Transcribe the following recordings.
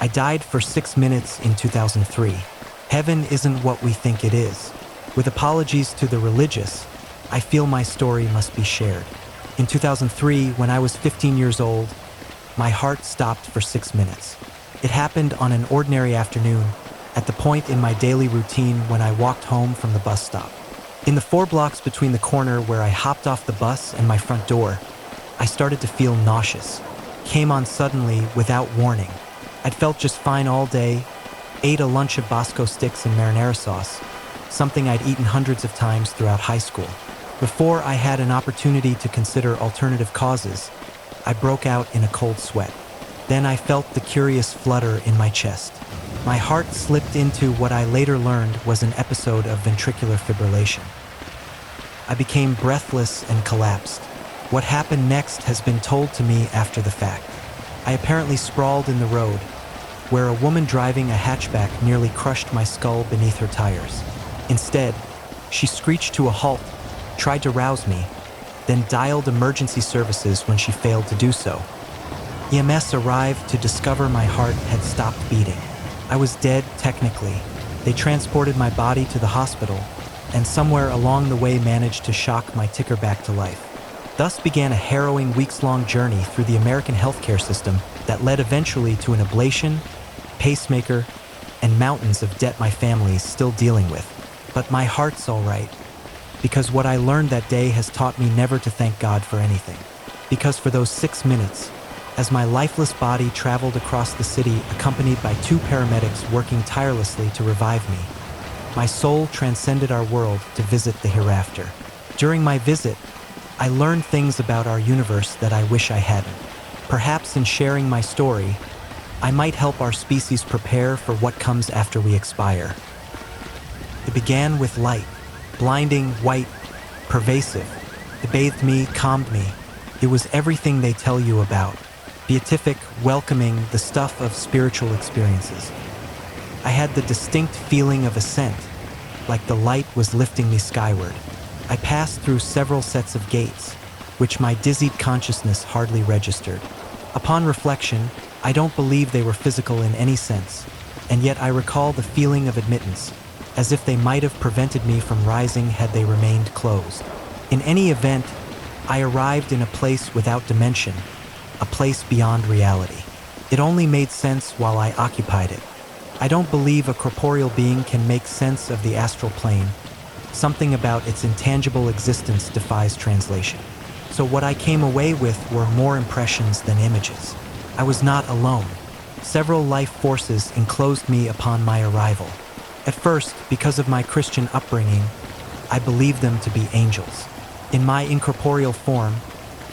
I died for 6 minutes in 2003. Heaven isn't what we think it is. With apologies to the religious, I feel my story must be shared. In 2003, when I was 15 years old, my heart stopped for 6 minutes. It happened on an ordinary afternoon, at the point in my daily routine when I walked home from the bus stop. In the 4 blocks between the corner where I hopped off the bus and my front door, I started to feel nauseous. Came on suddenly, without warning. I'd felt just fine all day, ate a lunch of Bosco sticks and marinara sauce, something I'd eaten hundreds of times throughout high school. Before I had an opportunity to consider alternative causes, I broke out in a cold sweat. Then I felt the curious flutter in my chest. My heart slipped into what I later learned was an episode of ventricular fibrillation. I became breathless and collapsed. What happened next has been told to me after the fact. I apparently sprawled in the road, where a woman driving a hatchback nearly crushed my skull beneath her tires. Instead, she screeched to a halt, tried to rouse me, then dialed emergency services when she failed to do so. EMS arrived to discover my heart had stopped beating. I was dead, technically. They transported my body to the hospital, and somewhere along the way managed to shock my ticker back to life. Thus began a harrowing weeks-long journey through the American healthcare system that led eventually to an ablation, pacemaker, and mountains of debt my family is still dealing with. But my heart's all right, because what I learned that day has taught me never to thank God for anything. Because for those 6 minutes, as my lifeless body traveled across the city accompanied by 2 paramedics working tirelessly to revive me, my soul transcended our world to visit the hereafter. During my visit, I learned things about our universe that I wish I hadn't. Perhaps in sharing my story, I might help our species prepare for what comes after we expire. It began with light, blinding, white, pervasive. It bathed me, calmed me. It was everything they tell you about. Beatific, welcoming, the stuff of spiritual experiences. I had the distinct feeling of ascent, like the light was lifting me skyward. I passed through several sets of gates, which my dizzied consciousness hardly registered. Upon reflection, I don't believe they were physical in any sense, and yet I recall the feeling of admittance, as if they might have prevented me from rising had they remained closed. In any event, I arrived in a place without dimension, a place beyond reality. It only made sense while I occupied it. I don't believe a corporeal being can make sense of the astral plane. Something about its intangible existence defies translation. So what I came away with were more impressions than images. I was not alone. Several life forces enclosed me upon my arrival. At first, because of my Christian upbringing, I believed them to be angels. In my incorporeal form,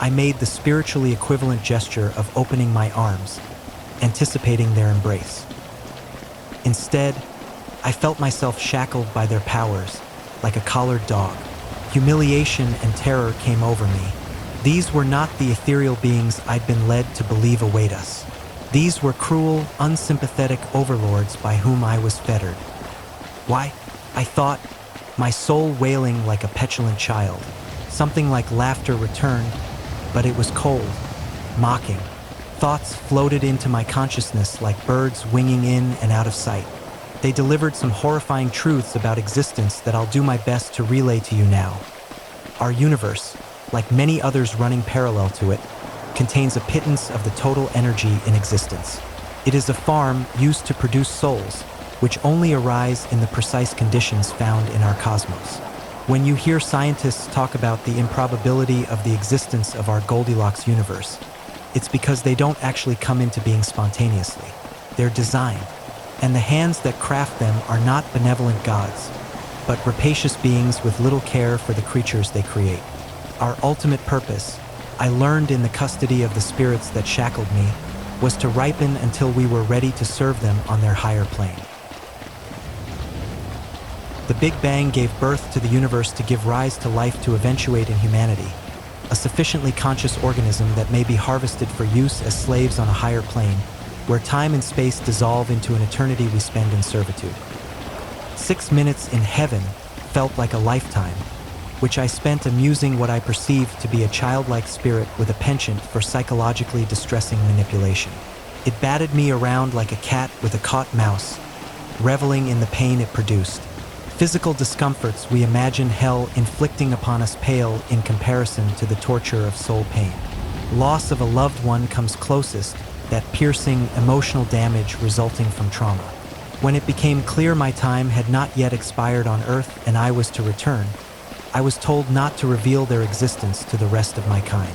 I made the spiritually equivalent gesture of opening my arms, anticipating their embrace. Instead, I felt myself shackled by their powers, like a collared dog. Humiliation and terror came over me. These were not the ethereal beings I'd been led to believe await us. These were cruel, unsympathetic overlords by whom I was fettered. Why? I thought, my soul wailing like a petulant child. Something like laughter returned, but it was cold, mocking. Thoughts floated into my consciousness like birds winging in and out of sight. They delivered some horrifying truths about existence that I'll do my best to relay to you now. Our universe, like many others running parallel to it, contains a pittance of the total energy in existence. It is a farm used to produce souls, which only arise in the precise conditions found in our cosmos. When you hear scientists talk about the improbability of the existence of our Goldilocks universe, it's because they don't actually come into being spontaneously. They're designed, and the hands that craft them are not benevolent gods, but rapacious beings with little care for the creatures they create. Our ultimate purpose, I learned in the custody of the spirits that shackled me, was to ripen until we were ready to serve them on their higher plane. The Big Bang gave birth to the universe to give rise to life to eventuate in humanity, a sufficiently conscious organism that may be harvested for use as slaves on a higher plane, where time and space dissolve into an eternity we spend in servitude. 6 minutes in heaven felt like a lifetime, which I spent amusing what I perceived to be a childlike spirit with a penchant for psychologically distressing manipulation. It batted me around like a cat with a caught mouse, reveling in the pain it produced. Physical discomforts we imagine hell inflicting upon us pale in comparison to the torture of soul pain. Loss of a loved one comes closest, that piercing emotional damage resulting from trauma. When it became clear my time had not yet expired on Earth and I was to return, I was told not to reveal their existence to the rest of my kind.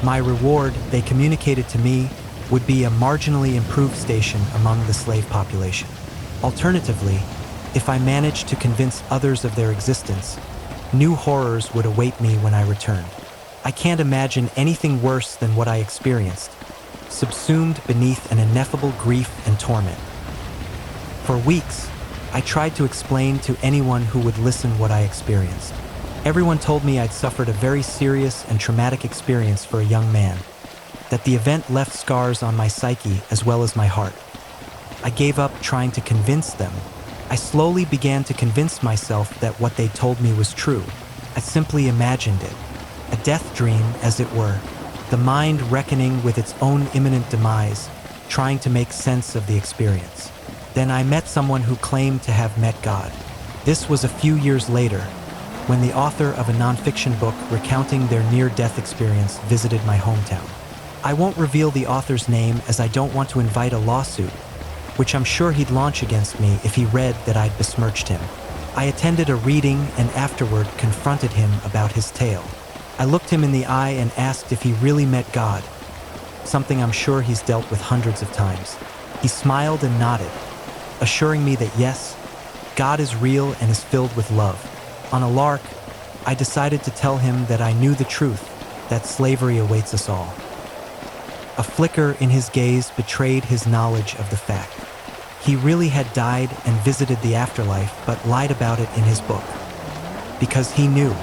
My reward, they communicated to me, would be a marginally improved station among the slave population. Alternatively, if I managed to convince others of their existence, new horrors would await me when I returned. I can't imagine anything worse than what I experienced, subsumed beneath an ineffable grief and torment. For weeks, I tried to explain to anyone who would listen what I experienced. Everyone told me I'd suffered a very serious and traumatic experience for a young man, that the event left scars on my psyche as well as my heart. I gave up trying to convince them. I slowly began to convince myself that what they told me was true. I simply imagined it. A death dream, as it were. The mind reckoning with its own imminent demise, trying to make sense of the experience. Then I met someone who claimed to have met God. This was a few years later, when the author of a nonfiction book recounting their near-death experience visited my hometown. I won't reveal the author's name as I don't want to invite a lawsuit, which I'm sure he'd launch against me if he read that I'd besmirched him. I attended a reading and afterward confronted him about his tale. I looked him in the eye and asked if he really met God, something I'm sure he's dealt with hundreds of times. He smiled and nodded, assuring me that yes, God is real and is filled with love. On a lark, I decided to tell him that I knew the truth, that slavery awaits us all. A flicker in his gaze betrayed his knowledge of the fact. He really had died and visited the afterlife, but lied about it in his book. Because he knew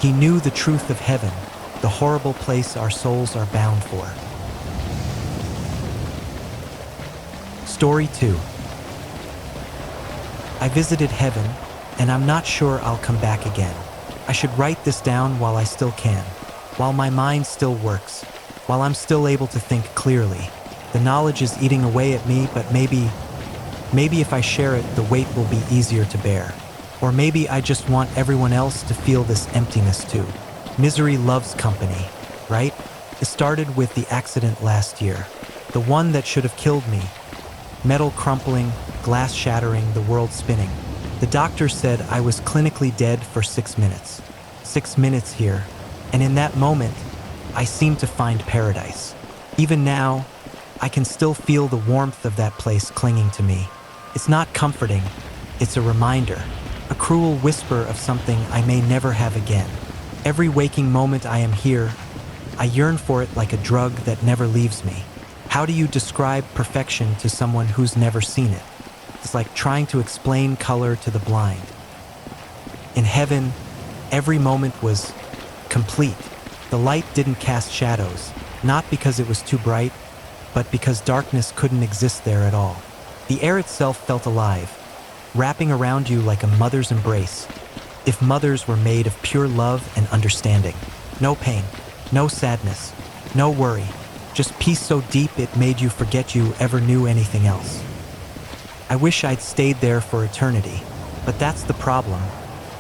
the truth of heaven, the horrible place our souls are bound for. Story 2. I visited heaven, and I'm not sure I'll come back again. I should write this down while I still can, while my mind still works, while I'm still able to think clearly. The knowledge is eating away at me, but maybe if I share it, the weight will be easier to bear. Or maybe I just want everyone else to feel this emptiness too. Misery loves company, right? It started with the accident last year, the one that should have killed me. Metal crumpling, glass shattering, the world spinning. The doctor said I was clinically dead for 6 minutes. 6 minutes here, and in that moment, I seemed to find paradise. Even now, I can still feel the warmth of that place clinging to me. It's not comforting, it's a reminder, a cruel whisper of something I may never have again. Every waking moment I am here, I yearn for it like a drug that never leaves me. How do you describe perfection to someone who's never seen it? It's like trying to explain color to the blind. In heaven, every moment was complete. The light didn't cast shadows, not because it was too bright, but because darkness couldn't exist there at all. The air itself felt alive, wrapping around you like a mother's embrace, if mothers were made of pure love and understanding. No pain, no sadness, no worry, just peace so deep it made you forget you ever knew anything else. I wish I'd stayed there for eternity, but that's the problem,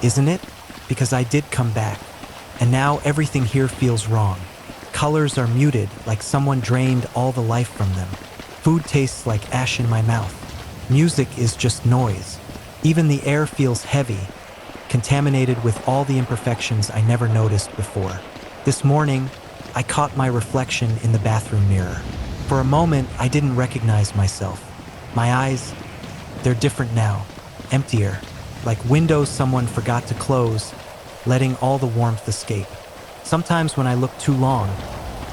isn't it? Because I did come back, and now everything here feels wrong. Colors are muted, like someone drained all the life from them. Food tastes like ash in my mouth. Music is just noise. Even the air feels heavy, contaminated with all the imperfections I never noticed before. This morning, I caught my reflection in the bathroom mirror. For a moment, I didn't recognize myself. My eyes, they're different now, emptier, like windows someone forgot to close, letting all the warmth escape. Sometimes when I look too long,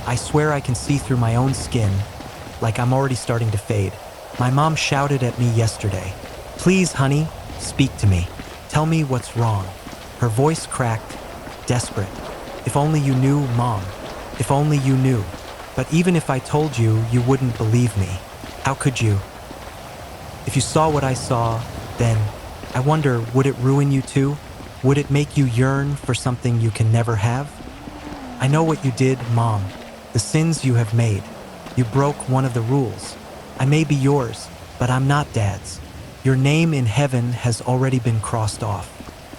I swear I can see through my own skin, like I'm already starting to fade. My mom shouted at me yesterday, "Please, honey, speak to me. Tell me what's wrong." Her voice cracked, desperate. If only you knew, Mom. If only you knew. But even if I told you, you wouldn't believe me. How could you? If you saw what I saw, then, I wonder, would it ruin you too? Would it make you yearn for something you can never have? I know what you did, Mom. The sins you have made. You broke one of the rules. I may be yours, but I'm not Dad's. Your name in heaven has already been crossed off.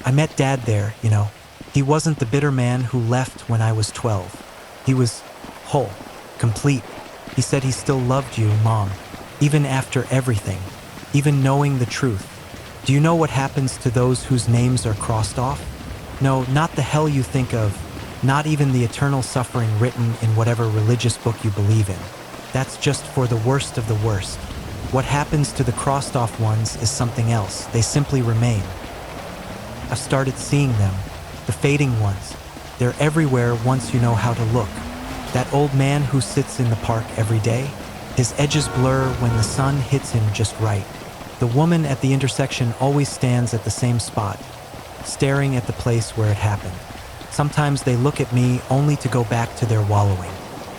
I met Dad there, you know. He wasn't the bitter man who left when I was 12. He was whole, complete. He said he still loved you, Mom, even after everything, even knowing the truth. Do you know what happens to those whose names are crossed off? No, not the hell you think of, not even the eternal suffering written in whatever religious book you believe in. That's just for the worst of the worst. What happens to the crossed off ones is something else. They simply remain. I've started seeing them, the fading ones. They're everywhere once you know how to look. That old man who sits in the park every day, his edges blur when the sun hits him just right. The woman at the intersection always stands at the same spot, staring at the place where it happened. Sometimes they look at me only to go back to their wallowing.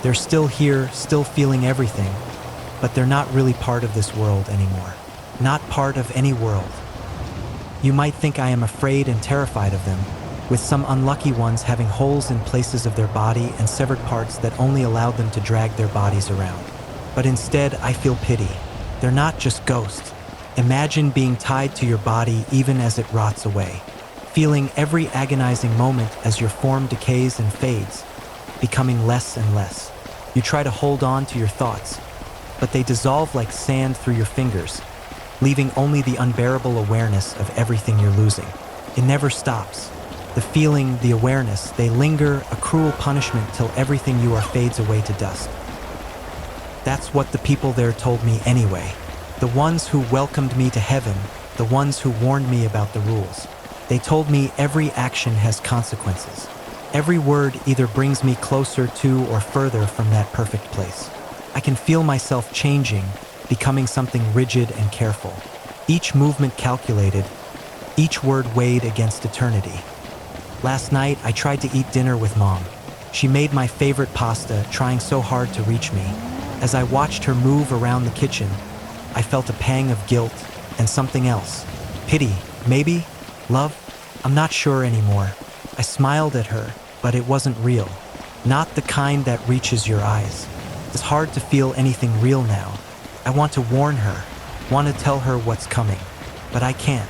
They're still here, still feeling everything, but they're not really part of this world anymore. Not part of any world. You might think I am afraid and terrified of them, with some unlucky ones having holes in places of their body and severed parts that only allowed them to drag their bodies around. But instead, I feel pity. They're not just ghosts. Imagine being tied to your body even as it rots away, feeling every agonizing moment as your form decays and fades, becoming less and less. You try to hold on to your thoughts, but they dissolve like sand through your fingers, leaving only the unbearable awareness of everything you're losing. It never stops. The feeling, the awareness, they linger, a cruel punishment till everything you are fades away to dust. That's what the people there told me anyway. The ones who welcomed me to heaven, the ones who warned me about the rules. They told me every action has consequences. Every word either brings me closer to or further from that perfect place. I can feel myself changing, becoming something rigid and careful. Each movement calculated, each word weighed against eternity. Last night, I tried to eat dinner with Mom. She made my favorite pasta, trying so hard to reach me. As I watched her move around the kitchen, I felt a pang of guilt and something else. Pity, maybe? Love? I'm not sure anymore. I smiled at her, but it wasn't real. Not the kind that reaches your eyes. It's hard to feel anything real now. I want to warn her, want to tell her what's coming, but I can't.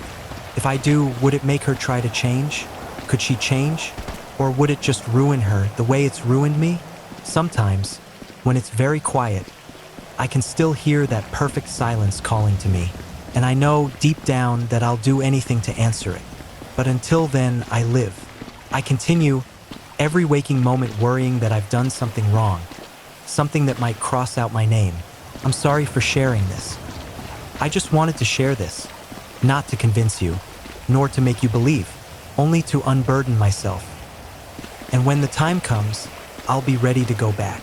If I do, would it make her try to change? Could she change? Or would it just ruin her the way it's ruined me? Sometimes, when it's very quiet, I can still hear that perfect silence calling to me, and I know deep down that I'll do anything to answer it. But until then, I live. I continue, every waking moment worrying that I've done something wrong, something that might cross out my name. I'm sorry for sharing this. I just wanted to share this, not to convince you, nor to make you believe, only to unburden myself. And when the time comes, I'll be ready to go back.